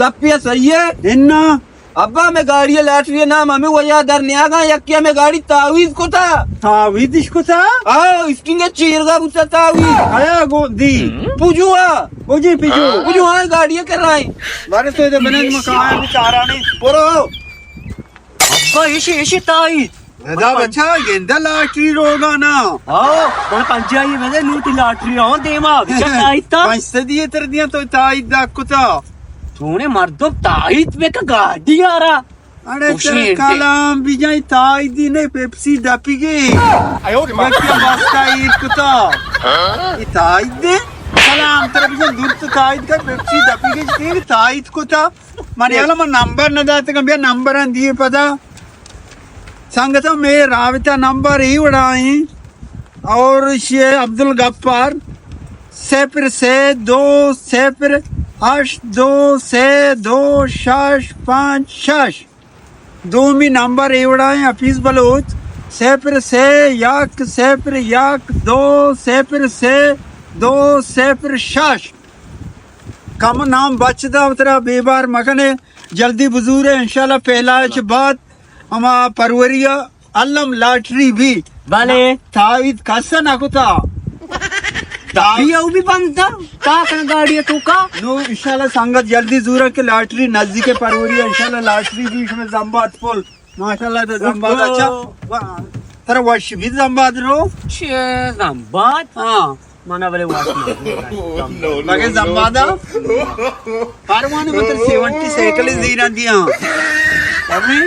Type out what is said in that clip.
तपिया सही है इन्ना अब्बा में गाड़ी लैटरी नाम हमें वो याद नहीं आ गया यक्के में गाड़ी तावीज को था तावीज इसको था आओ इसकी ने चीरगा बुचा तावीज आया गो दी पूछुआ ओजी पिजो पूछुआ गाड़ियां कर रहा है बारे तो इधर बने मकान बेचारा नहीं बोलो अब्बा इसे ताई दादा बच्चा गेंदा लाटरी रोगा ना आओ मन पंचाई में नूटी लाटरी हो देमा ताई ता पैसे दिए तर दिया तो ताई दा कुता तूने मर्दो ताईत में का गाड़ी आ रहा अरे तेरे कलाम भी जाई ताई दी ने पेप्सी डपी गई मैं क्या वास्ता ईद कुता ये ताई दे कलाम तेरे भी दूर तो ताई का पेप्सी डपी गई तेरी ताई कुता माने वाला मैं नंबर न दाते का भी नंबर दिए पता संगत में राविता नंबर ही उड़ाई और ये अब्दुल गफ्फार 0-2-8-2-2-5 दो मी नंबर ही उड़ाए हफीज बलोच 0-2-0-2-6 कम नाम बचदा उतरा बेबार मगने जल्दी बुजूर है इंशाल्लाह पहला बाद हमा परवरिया अलम लाटरी भी भले तावीद कसा ना कुता ताई भी बनता का गाड़ी तू का नो इंशाल्लाह संगत जल्दी जूरा के लाटरी नजदीक परवरिया इंशाल्लाह लाटरी भी इसमें जम्बात फुल माशाल्लाह तो जम्बात अच्छा तेरा वर्ष भी जम्बात रो जम्बात हाँ माना वाले लगे जम्बादा परवाने मतलब 70 साइकिल दी ना दिया अभी